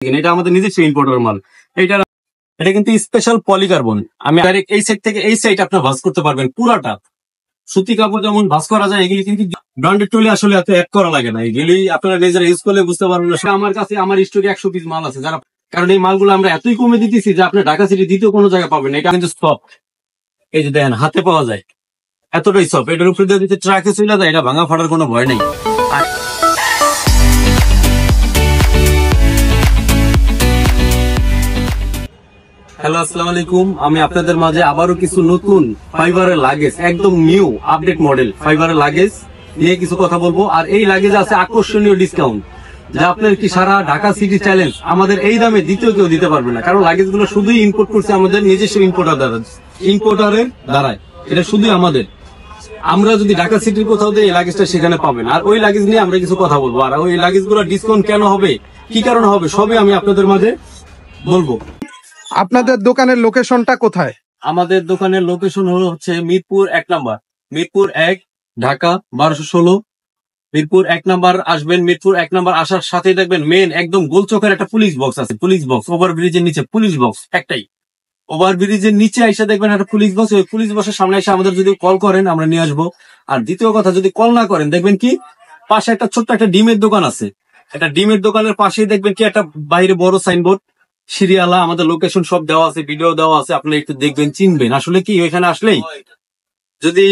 এটা আমাদের নিজস্ব ইম্পোর্টার মাল। এটা কিন্তু স্পেশাল পলিকার্বন। আমি ডাইরেক্ট এই সাইড থেকে এই সাইড আপনার ভাঁজ করতে পারবেন পুরাটা। সুতি কাপড় যেমন ভাঁজ করা যায়, এগুলি কিন্তু ব্র্যান্ডেড টুলে আসলে এত এক করা লাগে না। এগুলি আপনারা নিজেরা ইউজ করলে বুঝতে পারবেন না। আমার কাছে আমার স্টকে 100 পিস মাল আছে, যারা কারণ এই মালগুলো আমরা এতই কমে দিতেছি যে আপনি ঢাকা সিটি দ্বিতীয় কোনো জায়গায় পাবেন। এটা কিন্তু সফট, এই যে দেখেন হাতে পাওয়া যায়, এতটাই সফট। এটার উপরে দিয়ে দিতে ট্রাকে চলে যায়, এটা ভাঙা ফাটার কোনো ভয় নেই। হ্যালো, আসসালামু আলাইকুম। আমি আপনাদের মাঝে আবারও কিছু নতুন ফাইবারের লাগেজ, একদম নিউ আপডেট মডেল ফাইবারের লাগেজ নিয়ে কিছু কথা বলবো। আর এই লাগেজ আছে আকর্ষণীয় ডিসকাউন্ট, যা আপনার কি সারা ঢাকা সিটি চ্যালেঞ্জ আমাদের এই দামে দ্বিতীয় কেউ দিতে পারবে না। কারণ লাগেজ গুলো শুধুই ইম্পোর্ট করছে আমাদের নিজস্ব ইম্পোর্টারের দ্বারাই। এটা শুধুই আমাদের। আমরা যদি ঢাকা সিটির কোথাও দিই, এই লাগেজটা সেখানে পাবেন। আর ওই লাগেজ নিয়ে আমরা কিছু কথা বলবো। আর ওই লাগেজ গুলো ডিসকাউন্ট কেন হবে, কি কারণে হবে, সবই আমি আপনাদের মাঝে বলবো। আপনাদের দোকানের লোকেশনটা কোথায়? আমাদের দোকানের লোকেশন হচ্ছে মিরপুর 1 নাম্বার, মিরপুর 1, ঢাকা 1216। মিরপুর 1 নাম্বার আসবেন। মিরপুর 1 নাম্বার আসার সাথে দেখবেন মেন একদম গোল চোখের একটা পুলিশ বক্স আছে। পুলিশ বক্স ওভারব্রিজের নিচে, পুলিশ বক্স একটাই। ওভারব্রিজের নিচে এসে দেখবেন একটা পুলিশ বক্স। ওই পুলিশ বক্সের সামনে এসে আমাদের যদি কল করেন আমরা নিয়ে আসবো। আর দ্বিতীয় কথা, যদি কল না করেন দেখবেন কি পাশে একটা ছোট্ট একটা ডিমের দোকান আছে। একটা ডিমের দোকানের পাশেই দেখবেন কি একটা বাইরে বড় সাইনবোর্ড, সিরিয়ালা, আমাদের লোকেশন সব দেওয়া আছে, ভিডিও দেওয়া আছে। আপনি একটু দেখবেন, চিনবেন। আসলে কি ওইখানে আসলেই যদি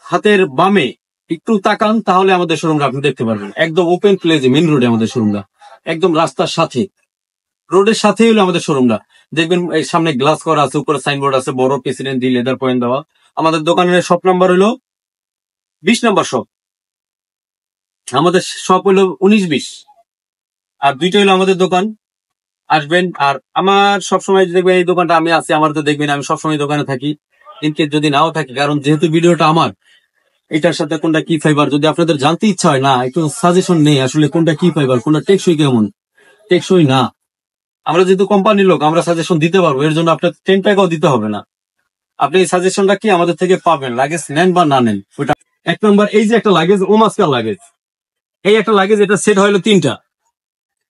হাতের বামে একটু তাকান তাহলে আমাদের শোরুমটা আপনি দেখতে পারবেন। একদম ওপেন প্লেসে, মেন রোডে আমাদের শোরুমটা, একদম রাস্তার সাথে, রোডের সাথে হলো আমাদের শোরুমটা। দেখবেন এই সামনে গ্লাস করা আছে, উপরে সাইনবোর্ড আছে বড়, প্রেসিডেন্ট দি লেদার পয়েন্ট দেওয়া। আমাদের দোকানের শপ নাম্বার হলো 20 নাম্বার শপ। আমাদের শপ হলো 19-20, আর দুইটা হলো আমাদের দোকান। আসবেন। আর আমার সবসময় দেখবেন এই দোকানটা আমি আছি, আমার তো দেখবেন আমি সবসময় দোকানে থাকি, ইনকেস যদি নাও থাকি। কারণ যেহেতু ভিডিওটা আমার, এটার সাথে কোনটা কি ফাইবার যদি আপনাদের জানতে ইচ্ছা হয়, না একটু সাজেশন নেই আসলে কোনটা কি ফাইবার, কোনটা টেকসই কেমন, টেকসই না, আমরা যেহেতু কোম্পানির লোক আমরা সাজেশন দিতে পারবো। এর জন্য আপনার 10 টাকাও দিতে হবে না। আপনি এই সাজেশনটা কি আমাদের থেকে পাবেন, লাগেজ নেন বা না নেন ওটা। 1 নম্বর, এই যে একটা লাগেজ ওমাস্কার লাগেজ, এই একটা লাগেজ, এটা সেট হইলো 3টা।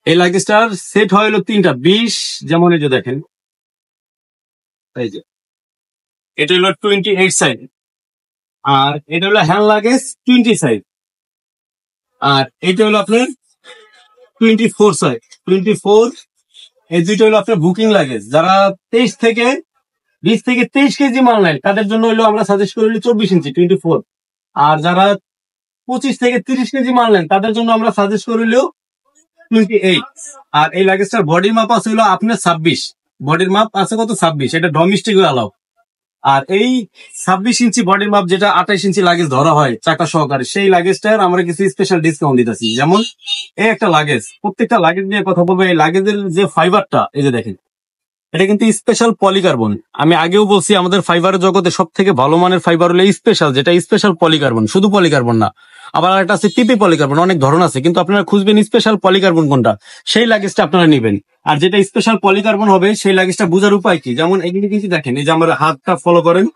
এই লাগেজটার সেট হইলো 3টা 20, যেমন এই যে দেখেন, এই যে এটা হলো 28 সাইজ, আর এটা হলো হ্যান্ড লাগেজ 20 সাইজ, আর এটা হলো আপনার 24 সাইজ, 24। এই দুইটা হলো আপনার বুকিং লাগেজ। যারা 20 থেকে 23 কেজি মাল নেয় তাদের জন্য হলো আমরা সাজেস্ট করি 24 ইঞ্চি 24। আর যারা 25 থেকে 30 কেজি মাল নেন তাদের জন্য আমরা সাজেস্ট করি 28। আর এই লাগেজটার বডির মাপ আছে হলো আপনার 26, বডির মাপ আছে কত 26, এটা ডোমেস্টিক অ্যালাউ। আর এই 26 ইঞ্চি বডির মাপ, যেটা 28 ইঞ্চি লাগেজ ধরা হয় চাকা সহকারে, সেই লাগেজটার আমরা কিছু স্পেশাল ডিসকাউন্ট দিতেছি। যেমন এই একটা লাগেজ, প্রত্যেকটা লাগেজ নিয়ে কথা বলবো। এই লাগেজের যে ফাইবারটা, এই যে দেখেন, এটা কিন্তু স্পেশাল পলিকার্বন। আমি আগেও বলছি আমাদের ফাইবারের জগতে সব থেকে ভালো মানের ফাইবার হলো স্পেশাল, যেটা স্পেশাল পলিকার্বন। শুধু পলিকার্বন না, আবার একটা আছে পিপি পলিকার্বন, অনেক ধরন আছে, কিন্তু আপনারা খুঁজবেন স্পেশাল পলিকার্বন কোনটা, সেই লাগেজটা আপনারা নেবেন। আর যেটা স্পেশাল পলিকার্বন হবে সেই লাগেজটা বোঝার উপায় কি, যেমন এগুলি কিন্তু দেখেন, এই যে আমার হাতটা ফলো করেন,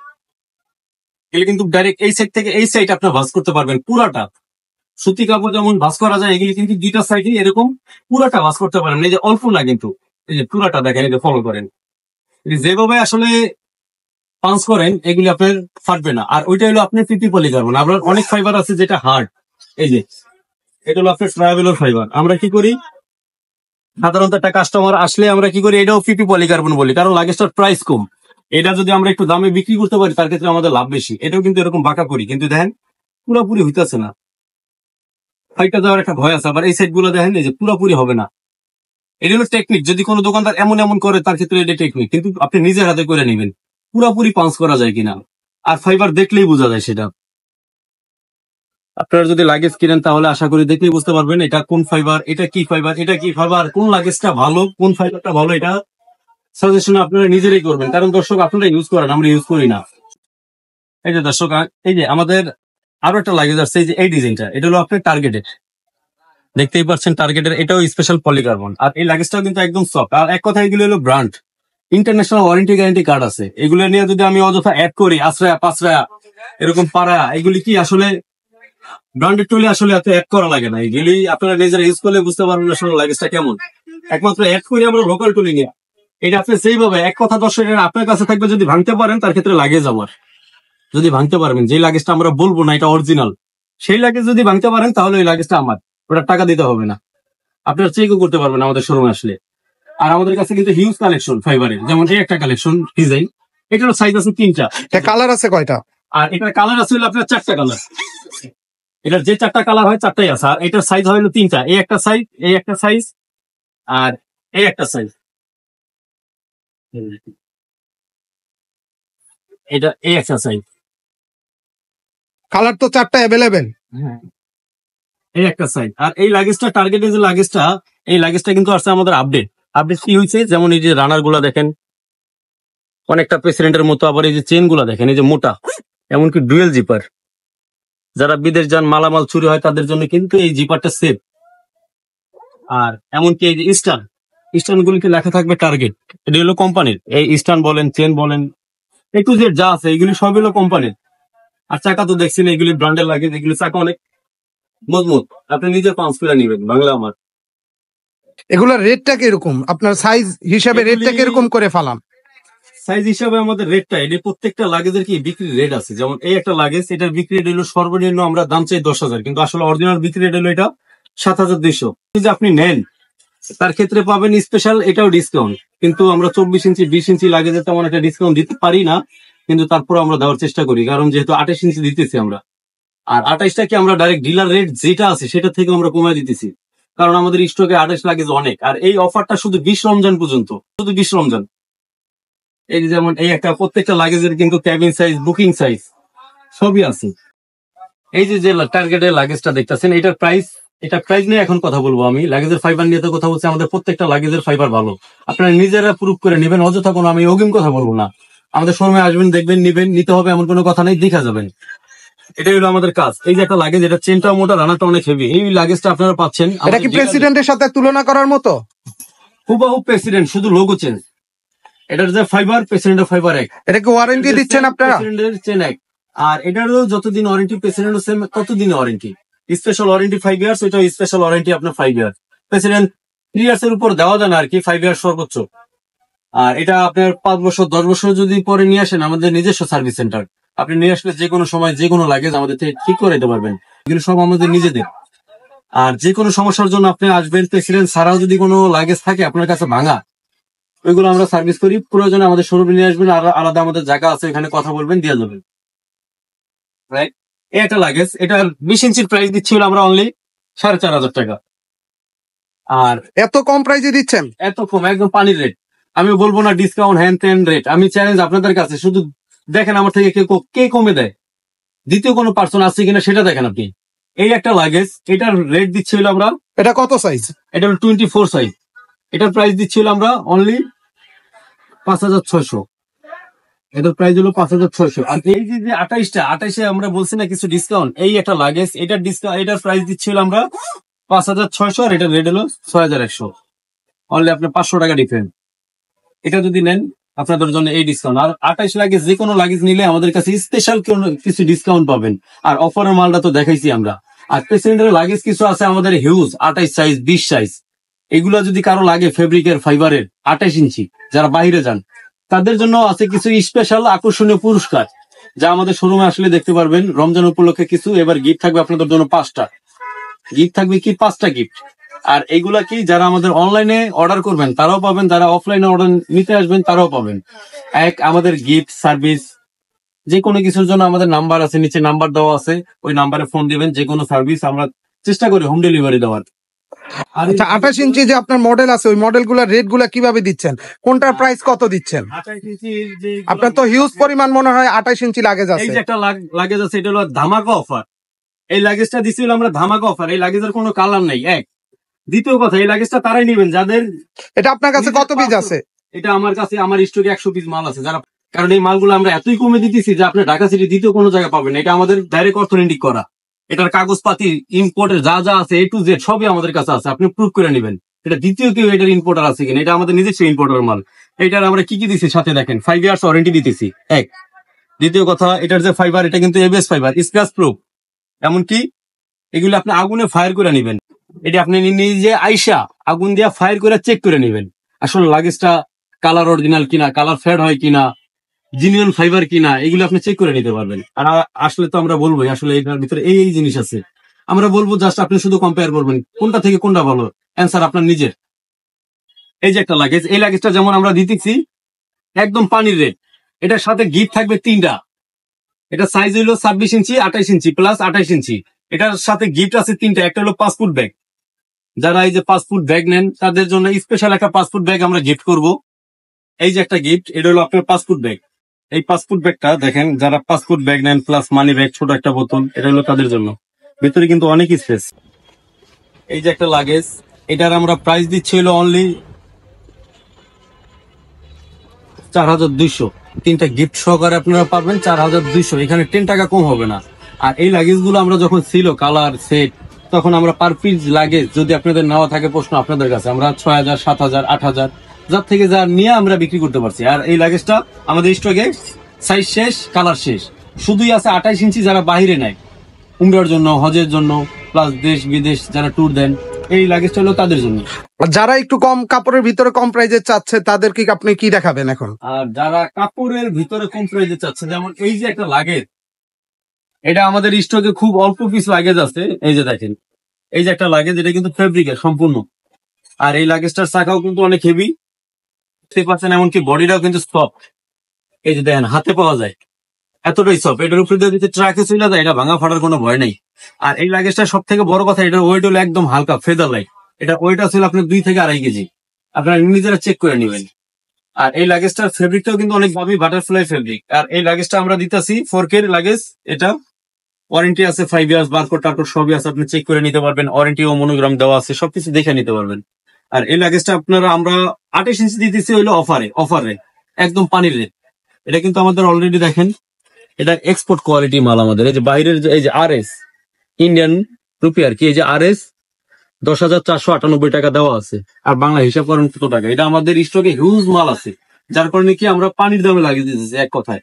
এগুলি কিন্তু ডাইরেক্ট এই সাইড থেকে এই সাইড আপনার ভাঁজ করতে পারবেন পুরাটা। সুতি কাপড় যেমন ভাঁজ করা যায়, এগুলি কিন্তু দুইটা সাইডে এরকম পুরাটা ভাঁজ করতে পারেন। এই যে অল্প না, কিন্তু এই যে পুরাটা দেখেন, এই যে ফলো করেন, যেভাবে আসলে পাঞ্চ করেন এগুলি আপনার ফাটবে না। আর ওইটা হলো আপনার পিপি পলিকার্বন। আপনার অনেক ফাইবার আছে যেটা হার্ড, এই যে এটা হলো আপনার ট্রাভেলর ফাইবার। আমরা কি করি, সাধারণত একটা কাস্টমার আসলে আমরা কি করি, এটাও পিপি পলিকার্বন বলি, কারণ লাগেজটার প্রাইস কম। এটা যদি আমরা একটু দামে বিক্রি করতে পারি তার ক্ষেত্রে আমাদের লাভ বেশি। এটাও কিন্তু এরকম বাঁকা করি, কিন্তু দেখেন পুরোপুরি হইতেছে না, ফাইটটা যাওয়ার একটা ভয় আছে। আবার এই সাইড গুলো দেখেন, এই যে পুরোপুরি হবে না। এটা হলো টেকনিক, যদি কোনো দোকানদার এমন এমন করে তার ক্ষেত্রে এটা টেকনিক, কিন্তু আপনি নিজের হাতে করে নেবেন পুরোপুরি পাঞ্চ করা যায় কিনা। আর ফাইবার দেখলেই বোঝা যায় সেটা। আপনারা যদি লাগেজ কিনেন তাহলে আশা করি দেখলেই বুঝতে পারবেন এটা কোন ফাইবার, এটা কি ফাইবার, এটা কি ফাইবার, কোন লাগেজটা ভালো, কোন ফাইবারটা ভালো, এটা সাজেশন আপনারা নিজেরাই করবেন। কারণ দর্শক আপনারা ইউজ করেন, আমরা ইউজ করি না। এই যে দর্শক, এই যে আমাদের আরো একটা লাগেজ আসছে, এই যে এই ডিজাইনটা, এটা হলো আপনার টার্গেটেড, দেখতেই পাচ্ছেন টার্গেটের, এটাও স্পেশাল পলিকার্বন। আর এই লাগেজটাও কিন্তু একদম সফট। আর এক কথা, এগুলো হলো brand, international warranty guarantee card আছে। এগুলো নিয়ে যদি আমি অযথা অ্যাড করি আশ্রয়া পাঁচরায়া এরকম পাড়া, এগুলি কি আসলে ব্র্যান্ডেড টুলে আসলে এত অ্যাড করা লাগে না। এগুলি আপনারা নিজেরা ইউজ করলে বুঝতে পারবেন আসলে লাগেজটা কেমন। একমাত্র অ্যাড করি আমরা লোকাল টুলিং এ। এটা আপনি সেইভাবে এক কথা 10 টাকা আপনার কাছে থাকবে, যদি ভাঙতে পারেন তার ক্ষেত্রে লাগেজ আমার, যদি ভাঙতে পারবেন যে লাগেজটা আমরা বলবো না এটা অরিজিনাল, সেই লাগেজ যদি ভাঙতে পারেন তাহলে ওই লাগেজটা আমার, ওটা টাকা দিতে হবে না, আপনারা চেকও করতে পারবেন আমাদের শোরুমে আসলে। আর আমাদের কাছে কিন্তু হিউজ কালেকশন ফাইবারের, যেমন এই একটা কালেকশন ডিজাইন, এটারও সাইজ আছে 3টা, কালার আছে কয়টা? আর এটার কালার আছে হলো আপনার 4টা কালার। এটার যে 4টা কালার হয় 4টাই আছে, আর এটার সাইজ হলো 3টা, এই একটা সাইজ, এই একটা সাইজ, আর এই একটা সাইজ। এটা এই একটা সাইজ, কালার তো 4টা অ্যাভেলেবেল। এই একটা সাইজ। আর এই লাগেজটা টার্গেটের যে লাগেজটা, এই লাগেজটা কিন্তু আসছে আমাদের আপডেট। আপডেট কি হয়েছে, যেমন এই যে রানার গুলা দেখেন অনেকটা প্রেসিডেন্টের মতো, আবার এই যে চেন গুলা দেখেন এই যে মোটা, এমনকি ডুয়েল জিপার। যারা বিদেশ যান মালামাল চুরি হয় তাদের জন্য কিন্তু এই জিপারটা সেফ। আর এমনকি এই যে স্টান গুলিকে লেখা থাকবে টার্গেট, এটা হলো কোম্পানির। এই স্টান বলেন, চেন বলেন, একটু যে যা আছে এগুলি সব হলো কোম্পানির। আর চাকা তো দেখছেন এগুলি ব্র্যান্ডের লাগে, এগুলি চাকা অনেক মজবুত, আপনি নিজে পাঁচ করে নিবেন বাংলা আমার। এগুলোর রেটটা কিরকম? আপনার সাইজ হিসাবে রেটটা কিরকম করে ফালান? সাইজ হিসাবে আমাদের রেটটা, এটা প্রত্যেকটা লাগেজের কি বিক্রি রেট আছে। যেমন এই একটা লাগেজ, এটার বিক্রি রেট হলো সর্বনিম্ন আমরা দাম চাই 10,000, কিন্তু আসলে অরিজিনাল বিক্রি রেট হলো এটা 7,200। যদি আপনি নেন তার ক্ষেত্রে পাবেন স্পেশাল এটাও ডিসকাউন্ট, কিন্তু আমরা 24 ইঞ্চি 20 ইঞ্চি লাগেজে তেমন একটা ডিসকাউন্ট দিতে পারি না, কিন্তু তারপর আমরা দেওয়ার চেষ্টা করি, কারণ যেহেতু 28 ইঞ্চি দিতেছি আমরা। আর 28টা কি আমরা ডাইরেক্ট ডিলার রেট যেটা আছে সেটা থেকে আমরা কমায় দিতেছি, কারণ আমাদের স্টকে 28 লাগেজ অনেক। আর এই অফারটা শুধু 20 রমজান পর্যন্ত, শুধু 20 রমজান। এই যে যেমন এই একটা প্রত্যেকটা লাগেজের কিন্তু ক্যাবিন সাইজ, বুকিং সাইজ সবই আছে। এই যে টার্গেটের লাগেজটা দেখতেছেন, এটার প্রাইস, এটা প্রাইস নিয়ে এখন কথা বলবো আমি। লাগেজের ফাইবার নিয়ে তো কথা বলছি, আমাদের প্রত্যেকটা লাগেজের ফাইবার ভালো, আপনারা নিজেরা প্রুভ করে নেবেন, অযথা কোনো আমি অগ্রিম কথা বলবো না। আমাদের শোরুমে আসবেন, দেখবেন, নিবেন, নিতে হবে এমন কোনো কথা নেই, দেখা যাবেন। এটাই হলো আমাদের কাজ। এই যে একটা লাগেজ, এটা চেনটা মোটা, রানারটা অনেক হেভি, এই লাগেজটা আপনারা পাচ্ছেন। এটা কি প্রেসিডেন্টের সাথে তুলনা করার মতো? হুবহু প্রেসিডেন্ট, শুধু লোগো চেঞ্জ। এটার যে ফাইবার, প্রেসিডেন্টের ফাইবার এক। এটা কি ওয়ারেন্টি দিচ্ছেন আপনারা? প্রেসিডেন্টের চেন এক। আর এটারও যতদিন ওয়ারেন্টি প্রেসিডেন্ট সেম ততদিন ওয়ারেন্টি। স্পেশাল ওয়ারেন্টি 5 ইয়ার্স, ওইটা স্পেশাল ওয়ারেন্টি আপনার 5 ইয়ার্স। প্রেসিডেন্ট 3 ইয়ার্স এর উপর দেওয়া যায় না আর কি, 5 ইয়ার্স সর্বোচ্চ। আর এটা আপনার 5 বছর 10 বছর যদি পরে নিয়ে আসেন, আমাদের নিজস্ব সার্ভিস সেন্টার, আপনি নিয়ে আসলে যে কোনো সময় যে কোনো লাগেজ আমাদের থেকে ঠিক করে দিতে পারবেন, এগুলো সব আমাদের নিজেদের। আর যে কোনো সমস্যার জন্য আপনি আসবেন, প্রেসিডেন্ট ছাড়াও যদি কোনো লাগেজ থাকে আপনার কাছে ভাঙা, ওইগুলো আমরা সার্ভিস করি। প্রয়োজনে আমাদের শোরুমে নিয়ে আসবেন, আর আলাদা আমাদের জায়গা আছে, এখানে কথা বলবেন, দিয়ে যাবেন। রাইট, এই একটা লাগেজ, এটার 20 ইঞ্চির প্রাইস দিচ্ছিল আমরা অনলি 4,500 টাকা। আর এত কম প্রাইসে দিচ্ছেন? এত কম, একদম পানির রেট। আমি বলবো না ডিসকাউন্ট হ্যান ত্যান রেট, আমি চ্যালেঞ্জ আপনাদের কাছে, শুধু দেখেন আমার থেকে কে কমে দেয়, দ্বিতীয় কোনো পার্সন আছে কিনা সেটা দেখেন আপনি। এই একটা লাগেজ, এটার রেট দিচ্ছিল আমরা, এটা কত সাইজ? এটা হলো 24 সাইজ, এটার প্রাইস দিচ্ছিল আমরা অনলি 5,600। এটার প্রাইস হলো 5,600। আর এই যে 28 আমরা বলছি না কিছু ডিসকাউন্ট, এই একটা লাগেজ, এটার ডিসকাউন্ট, এটার প্রাইস দিচ্ছিল আমরা 5,600, আর এটার রেট হলো 6,100। অনলি আপনার 500 টাকা ডিফারেন্স। এটা যদি নেন আপনাদের জন্য এই ডিসকাউন্ট। আর 28 লাগেজ, যে কোনো লাগেজ নিলে আমাদের কাছে স্পেশাল কিছু ডিসকাউন্ট পাবেন। আর অফারের মালটা তো দেখাইছি আমরা। আর পেসেন্টের লাগেজ কিছু আছে আমাদের হিউজ, 28 সাইজ, 20 সাইজ। এগুলা যদি কারো লাগে ফেব্রিকের, ফাইবারের 28 ইঞ্চি, যারা বাইরে যান তাদের জন্য আছে কিছু স্পেশাল আকর্ষণীয় পুরস্কার, যা আমাদের শোরুমে আসলে দেখতে পারবেন। রমজান উপলক্ষে কিছু এবার গিফট থাকবে আপনাদের জন্য 5টা গিফট থাকবে, কি 5টা গিফট। আর এইগুলা কি, যারা আমাদের অনলাইনে অর্ডার করবেন তারাও পাবেন, যারা অফলাইনে অর্ডার নিতে আসবেন তারাও পাবেন। এক, আমাদের গিফট সার্ভিস, যে কোনো কিছুর জন্য আমাদের নাম্বার আছে, নিচে নাম্বার দেওয়া আছে, ওই নাম্বারে ফোন দিবেন। যে কোনো সার্ভিস আমরা চেষ্টা করি হোম ডেলিভারি দেওয়ার। আচ্ছা, 28 ইঞ্চি যে আপনার মডেল আছে, ওই মডেল গুলার রেট গুলা কিভাবে দিচ্ছেন? কোনটার প্রাইস কত দিচ্ছেন? 28 ইঞ্চির যে আপনার তো হিউজ পরিমাণ মনে হয় 28 ইঞ্চি লাগেজ এই আছে। যে একটা লাগেজ আছে, এটা হলো ধামাকা অফার। এই লাগেজটা দিছিল আমরা ধামাকা অফার, এই লাগেজের কোনো কালার নাই। এক, দ্বিতীয় কথা, এই লাগেজটা তারাই নিবেন যাদের। এটা আপনার কাছে কত পিস আছে? এটা আমার কাছে, আমার স্টকে 100 পিস মাল আছে। যারা, কারণ এই মালগুলো আমরা এতই কমে দিতেছি যে আপনি ঢাকা সিটি দ্বিতীয় কোনো জায়গায় পাবেন না। এটা আমাদের ডাইরেক্ট অর্থনৈতিক করা, এটার কাগজপাতি ইম্পোর্টের যা যা আছে A to Z সবই আমাদের কাছে আছে, আপনি প্রুভ করে নেবেন। এটা দ্বিতীয় কেউ এটার ইম্পোর্টার আছে কিনা, এটা আমাদের নিজস্ব ইম্পোর্টার মাল। এটার আমরা কি কি দিচ্ছি সাথে দেখেন, 5 ইয়ার্স ওয়ারেন্টি দিতেছি। এক, দ্বিতীয় কথা, এটার যে ফাইবার, এটা কিন্তু ABS ফাইবার, স্ক্র্যাচ প্রুফ। এমনকি এগুলো আপনি আগুনে ফায়ার করে নেবেন, এটা আপনি নিজে আইসা আগুন দিয়া ফায়ার করে চেক করে নেবেন আসলে লাগেজটা কালার অরিজিনাল কিনা, কালার ফেড হয় কিনা, জিনিয়ন ফাইবার কিনা, এগুলো আপনি চেক করে নিতে পারবেন। আর আসলে তো আমরা বলবোই আসলে এটার ভিতরে এই জিনিস আছে, আমরা বলবো জাস্ট আপনি শুধু কম্পেয়ার করবেন কোনটা থেকে কোনটা ভালো, অ্যান্সার আপনার নিজের। এই যে একটা লাগেজ, এই লাগেজটা যেমন আমরা দিতেছি একদম পানির রেট, এটার সাথে গিফট থাকবে 3টা। এটা সাইজ হইলো 26 ইঞ্চি, 28 ইঞ্চি প্লাস 28 ইঞ্চি। এটার সাথে গিফট আছে 3টা। একটা হলো পাসপোর্ট ব্যাগ, যারা এই যে পাসপোর্ট ব্যাগ নেন তাদের জন্য স্পেশাল একটা পাসপোর্ট ব্যাগ আমরা গিফট করব। এই যে একটা গিফট, এটা হলো আপনার পাসপোর্ট ব্যাগ। এই পাসপোর্ট ব্যাগটা দেখেন, যারা পাসপোর্ট ব্যাগ নেন প্লাস মানি ব্যাগ, ছোট একটা বোতল, এটা হলো তাদের জন্য। ভিতরে কিন্তু অনেক স্পেস। এই যে একটা লাগেজ, এটার আমরা প্রাইস দিচ্ছি হলো অনলি 4200। 3টা গিফট সহকারে আপনারা পাবেন 4200, এখানে 10 টাকা কম হবে না। আর এই লাগেজ গুলো আমরা যখন ছিল কালার সেট, তখন আমরা পার পিস লাগেজ যদি আপনাদের নেওয়া থাকে, প্রশ্ন আপনাদের কাছে, আমরা 6000, 7000, 8000 যার থেকে যা নিয়ে আমরা বিক্রি করতে পারছি। আর এই লাগেজটা আমাদের স্টকে সাইজ শেষ, কালার শেষ, শুধুই আছে 28 ইঞ্চি। যারা বাইরে নেয় উমরার জন্য, হজের জন্য, প্লাস দেশ বিদেশ যারা ট্যুর দেন, এই লাগেজটা হলো তাদের জন্য। আর যারা একটু কম কাপড়ের ভিতরে কম প্রাইজে চাচ্ছে তাদেরকে আপনি কি দেখাবেন এখন? আর যারা কাপড়ের ভিতরে কম প্রাইজে চাচ্ছে, যেমন এই যে একটা লাগেজ, এটা আমাদের স্টকে খুব অল্প পিস লাগেজ আছে। এই যে দেখেন, এই যে একটা লাগেজ, এটা কিন্তু ফেব্রিকের সম্পূর্ণ। আর এই লাগেজটার চাকাও কিন্তু অনেক হেভি, দেখতে পাচ্ছেন, এমনকি বডিটাও কিন্তু সফট। এই যে দেখেন, হাতে পাওয়া যায়, এতটাই সফট। এটার উপরে যদি ট্রাকে চলে যায়, এটা ভাঙা ফাটার কোনো ভয় নেই। আর এই লাগেজটা সব থেকে বড় কথা, এটার ওয়েট হলো একদম হালকা, ফেদার লাইট। এটা ওয়েট আছে আপনার 2 থেকে 2.5 কেজি। আপনারা নিজেরা চেক করে নেবেন। আর এই লাগেজটার ফেব্রিকটাও কিন্তু অনেক ভাবি বাটারফ্লাই ফেব্রিক। আর এই লাগেজটা আমরা দিতেছি 4K লাগেজ। এটা ওয়ারেন্টি আছে 5 ইয়ার্স, বারকোড টারকোড সবই আছে, আপনি চেক করে নিতে পারবেন। ওয়ারেন্টি ও মনোগ্রাম দেওয়া আছে, সবকিছু দেখে নিতে পারবেন। আর এই লাগেজটা আপনারা আমরা 28 ইঞ্চি দিতেছি হইলো অফারে একদম পানির রেট। এটা কিন্তু আমাদের অলরেডি দেখেন, এটা এক্সপোর্ট কোয়ালিটি মাল আমাদের। এই যে বাইরের এই যে RS ইন্ডিয়ান রুপি আর কি, এই যে RS 10,498 টাকা দেওয়া আছে। আর বাংলা হিসাব করেন কত টাকা। এটা আমাদের স্টকে হিউজ মাল আছে, যার কারণে কি আমরা পানির দামে লাগিয়ে দিতেছি এক কথায়।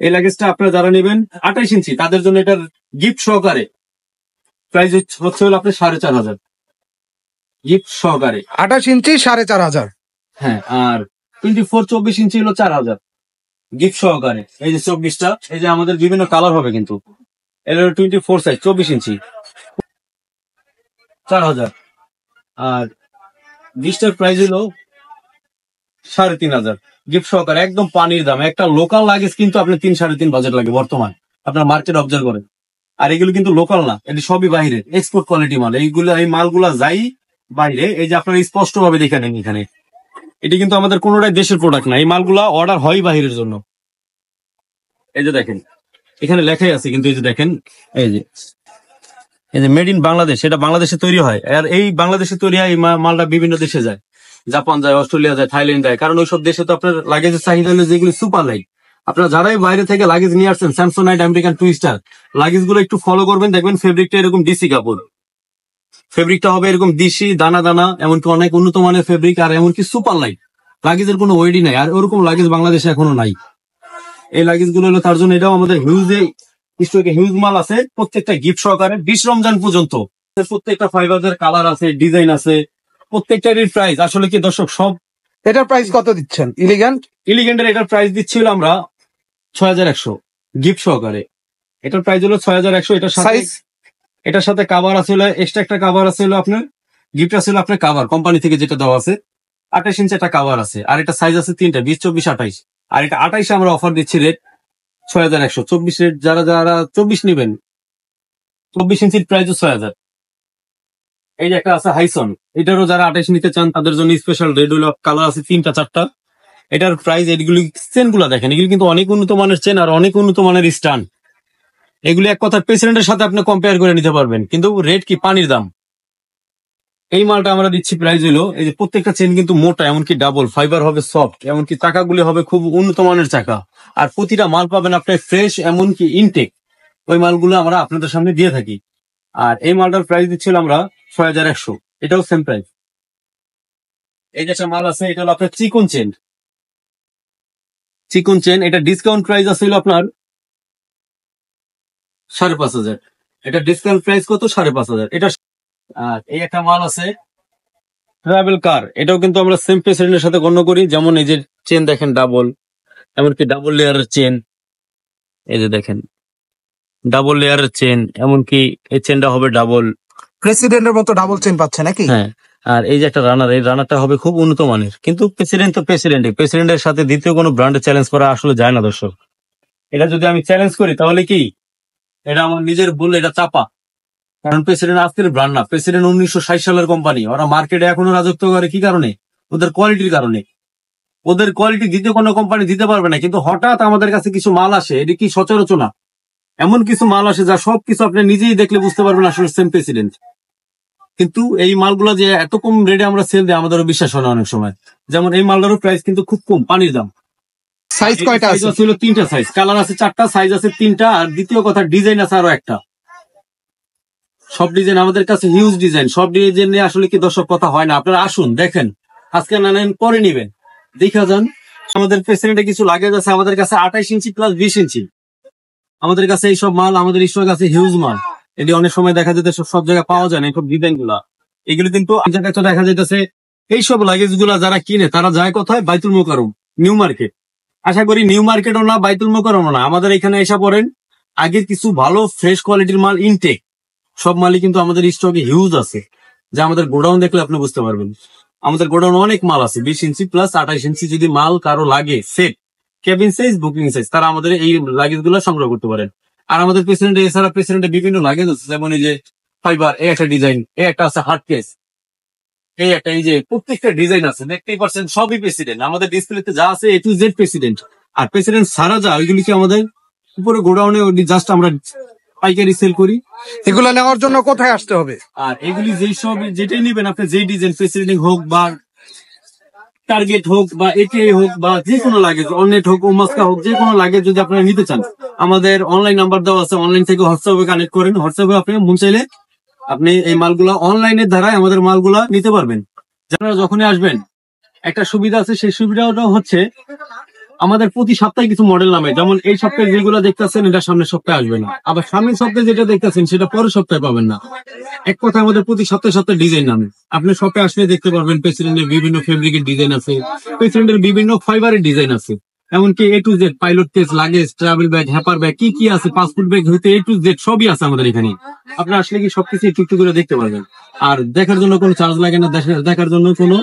এই লাগেজটা আপনারা যারা নেবেন 28 ইঞ্চি, তাদের জন্য এটার গিফট সহকারে প্রাইস হচ্ছে হলো আপনার 4500 গিফট সহকারে। 28 ইঞ্চি 4500। হ্যাঁ, আর 24-24 ইঞ্চি হলো 4000 গিফট সহকারে। এই যে 24টা, এই যে আমাদের বিভিন্ন কালার হবে কিন্তু। এটা হলো 24 সাইজ, 24 ইঞ্চি, 4000। আর 20টার প্রাইস হলো 3500 গিফট সহকারে, একদম পানির দাম। একটা লোকাল লাগেজ কিন্তু আপনার 3-3.5 বাজেট লাগে বর্তমান, আপনার মার্কেট অবজার্ভ করেন। আর এগুলো কিন্তু লোকাল না, এটা সবই বাইরে এক্সপোর্ট কোয়ালিটি মাল। এইগুলো, এই মালগুলা যাই বাইরে, এই যে আপনারা স্পষ্ট ভাবে দেখে নেন এখানে, এটি কিন্তু আমাদের কোনোটাই দেশের প্রোডাক্ট না। এই মালগুলা অর্ডার হয় বাইরের জন্য। এই যে দেখেন, এখানে লেখাই আছে কিন্তু, এই যে দেখেন, এই যে মেড ইন বাংলাদেশ, এটা বাংলাদেশে তৈরি হয়। আর এই বাংলাদেশে তৈরি হয়, এই মালটা বিভিন্ন দেশে যায়, জাপান যায়, অস্ট্রেলিয়া যায়, থাইল্যান্ড যায়। কারণ ওইসব দেশে তো আপনার লাগেজের চাহিদা হলো যেগুলো সুপার লাইট। আপনারা যারাই বাইরে থেকে লাগেজ নিয়ে আসছেন, স্যামসোনাইট, আমেরিকান টুইস্টার, লাগেজ গুলো একটু ফলো করবেন, দেখবেন ফেব্রিকটা এরকম ডিসি কাপড়, ফেব্রিকটা হবে এরকম ডিসি, দানা দানা, এমনকি অনেক উন্নত মানের ফেব্রিক, আর এমনকি সুপার লাইট। লাগেজের কোনো ওয়েটই নাই, আর ওরকম লাগেজ বাংলাদেশে এখনো নাই। এই লাগেজ গুলো হলো তার জন্য। এটাও আমাদের স্টকে হিউজ মাল আছে, প্রত্যেকটা গিফট সহকারে 20 রমজান পর্যন্ত। প্রত্যেকটা ফাইবারের কালার আছে, ডিজাইন আছে, প্রত্যেকটারই প্রাইস আসলে কি দর্শক সব। এটার প্রাইস কত দিচ্ছেন এলিগেন্টের এটার প্রাইস দিচ্ছিল আমরা 6100 গিফট সহকারে। এটার প্রাইস হলো 6100। এটার সাথে কাভার আছে, এক্সট্রা একটা কাভার আছে আপনার, গিফট আছে আপনার কাভার কোম্পানি থেকে যেটা দেওয়া আছে। 28 ইঞ্চি একটা কাভার আছে। আর এটা সাইজ আছে 3টা, 20, 24, 28। আর এটা 28 আমরা অফার দিচ্ছি রেট 6100। 24 রেট, যারা 24 নেবেন, 24 ইঞ্চির প্রাইস 6000। এই যে একটা আছে হাইসন, এটারও যারা 28 নিতে চান তাদের জন্য স্পেশাল রেড হলো, কালার আছে 3টা 4টা। এটার প্রাইস, এগুলি চেন গুলা দেখেন, এগুলি কিন্তু অনেক উন্নত মানের চেন আর অনেক উন্নত মানের স্টান। এগুলি এক কথা প্রেসিডেন্টের সাথে আপনি কম্পেয়ার করে নিতে পারবেন, কিন্তু রেট কি পানির দাম। এই মালটা আমরা দিচ্ছি প্রাইস হলো, এই যে প্রত্যেকটা চেন কিন্তু মোটা, এমনকি ডাবল ফাইবার হবে, সফট, এমনকি চাকাগুলি হবে খুব উন্নত মানের চাকা। আর প্রতিটা মাল পাবেন আপনার ফ্রেশ, এমনকি ইনটেক। ওই মালগুলো আমরা আপনাদের সামনে দিয়ে থাকি। আর এই মালটার প্রাইস দিচ্ছিল আমরা 6100, এটাও সেম প্রাইস। এই যে একটা মাল আছে, এটা হলো আপনার চিকন চেন, এটা ডিসকাউন্ট প্রাইস আছে আপনার 5500। এটা ডিসকাউন্ট প্রাইস কত? 5500। এটা আর এই একটা মাল আছে ট্রাভেল কার, এটাও কিন্তু আমরা সেম প্রেসিডেন্টের সাথে গণ্য করি। যেমন এই যে চেন দেখেন ডাবল, এমনকি ডাবল লেয়ারের চেন, এই যে দেখেন ডাবল লেয়ারের চেন, এমনকি এই চেনটা হবে ডাবল। প্রেসিডেন্টের মতো ডাবল চেন পাচ্ছে নাকি? হ্যাঁ, আর এই যে একটা রানার, এই রানারটা হবে খুব উন্নত মানের। কিন্তু প্রেসিডেন্ট তো প্রেসিডেন্টের সাথে দ্বিতীয় কোনো ব্র্যান্ডে চ্যালেঞ্জ করা আসলে যায় না দর্শক। এটা যদি আমি চ্যালেঞ্জ করি তাহলে কি এটা আমার নিজের ভুল, এটা চাপা। কারণ প্রেসিডেন্ট আজকের ব্র্যান্ড না, প্রেসিডেন্ট 1960 সালের কোম্পানি। ওরা মার্কেটে এখনো রাজত্ব করে কি কারণে? ওদের কোয়ালিটির কারণে। ওদের কোয়ালিটি দ্বিতীয় কোনো কোম্পানি দিতে পারবে না। কিন্তু হঠাৎ আমাদের কাছে কিছু মাল আসে, এটা কি সচরাচর না। এমন কিছু মাল আসে যা সবকিছু আপনি নিজেই দেখলে বুঝতে পারবেন আসলে সেম প্রেসিডেন্ট। কিন্তু এই মালগুলো যে এত কম রেটে আমরা সেল দিই আমাদেরও বিশ্বাস হয় না অনেক সময়। যেমন এই মালটারও প্রাইস কিন্তু খুব কম, পানির দাম। সাইজ কয়টা আছে? ছিল 3টা সাইজ, কালার আছে 4টা, সাইজ আছে 3টা, আর দ্বিতীয় কথা ডিজাইন আছে আরো একটা। সব ডিজাইন আমাদের কাছে হিউজ ডিজাইন। সব ডিজাইন নিয়ে আসলে কি দর্শক কথা হয় না। আপনারা আসুন দেখেন, আজকে না নেন পরে নিবেন, দেখা যান। আমাদের প্রেসিডেন্টে কিছু লাগেজ আছে আমাদের কাছে 28 ইঞ্চি প্লাস 20 ইঞ্চি। আমাদের কাছে এইসব মাল, আমাদের স্টক আছে হিউজ মাল। এটি অনেক সময় দেখা যেতে সব জায়গায় পাওয়া যায় না এইসব ডিজাইন গুলা। এগুলো কিন্তু এক জায়গায় তো দেখা যাইতেছে। এইসব লাগেজ গুলা যারা কিনে তারা যায় কোথায়? বাইতুল মোকাররম, নিউ মার্কেট। আশা করি নিউ মার্কেটও না, বাইতুল মোকাররমও না, আমাদের এখানে এসে পড়েন। আগে কিছু ভালো ফ্রেশ কোয়ালিটির মাল ইনটেক সব মালই কিন্তু আমাদের স্টকে হিউজ আছে। যা আমাদের গোডাউন দেখলে আপনি বুঝতে পারবেন। আমাদের গোডাউন অনেক মাল আছে, 20 ইঞ্চি প্লাস 28 ইঞ্চি। যদি মাল কারো লাগে set, cabin size, booking size, তারা আমাদের এই লাগেজ গুলো সংগ্রহ করতে পারেন। আর আমাদের প্রেসিডেন্ট এছাড়া প্রেসিডেন্টের বিভিন্ন লাগেজ আছে, যেমন এই যে ফাইবার, এই একটা ডিজাইন, এই একটা আছে হার্ড কেস, এই একটা, এই যে প্রত্যেকটা ডিজাইন আছে দেখতেই পাচ্ছেন, সবই প্রেসিডেন্ট। আমাদের ডিসপ্লেতে যা আছে A to Z প্রেসিডেন্ট। আর প্রেসিডেন্ট সারা যা ওইগুলি কি আমাদের উপরে গোডাউনে জাস্ট আমরা পাইকারি সেল করি। এগুলা নেওয়ার জন্য কোথায় আসতে হবে? আর এগুলি যেই সব যেটাই নেবেন আপনি, যেই ডিজাইন প্রেসিডেন্ট হোক বা টার্গেট হোক বা এটিআই হোক বা যে কোনো লাগেজ, অননেট হোক, ওমাস্কা হোক, যে কোনো লাগেজ যদি আপনারা নিতে চান, আমাদের অনলাইন নাম্বার দেওয়া আছে। অনলাইন থেকে হোয়াটসঅ্যাপে কানেক্ট করেন। হোয়াটসঅ্যাপে আপনি মন চাইলে আপনি এই মালগুলা অনলাইনের দ্বারাই আমাদের মালগুলা নিতে পারবেন। আপনারা যখনই আসবেন একটা সুবিধা আছে, সেই সুবিধাটা হচ্ছে আমাদের প্রতি সপ্তাহে কিছু মডেল নামে। যেমন এই সপ্তাহে যেগুলো দেখতেছেন এটা সামনের সপ্তাহে আসবে না, আবার সামনের সপ্তাহে যেটা দেখতেছেন সেটা পরের সপ্তাহে পাবেন না। এক কথা আমাদের প্রতি সপ্তাহে সপ্তাহে ডিজাইন নামে। আপনি শপে আসলে দেখতে পারবেন প্রেসিডেন্টের বিভিন্ন ফেব্রিকের ডিজাইন আছে, প্রেসিডেন্টের বিভিন্ন ফাইবারের ডিজাইন আছে, এমনকি A to Z pilot case, luggage, travel bag, হ্যাপার ব্যাগ, কি কি আছে, পাসপোর্ট ব্যাগ হইতে A to Z সবই আছে আমাদের এখানে। আপনারা আসলে কি সবকিছু একটু একটু করে দেখতে পারবেন। আর দেখার জন্য কোনো চার্জ লাগে না, দেখার জন্য কোনো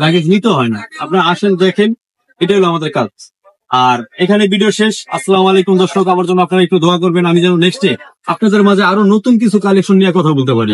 লাগেজ নিতে হয় না। আপনারা আসেন, দেখেন, এটাই হলো আমাদের কাজ। আর এখানে ভিডিও শেষ। আসসালামু আলাইকুম দর্শক, আমার জন্য আপনারা একটু দোয়া করবেন, আমি যেন নেক্সটে আপনাদের মাঝে আরো নতুন কিছু কালেকশন নিয়ে কথা বলতে পারি।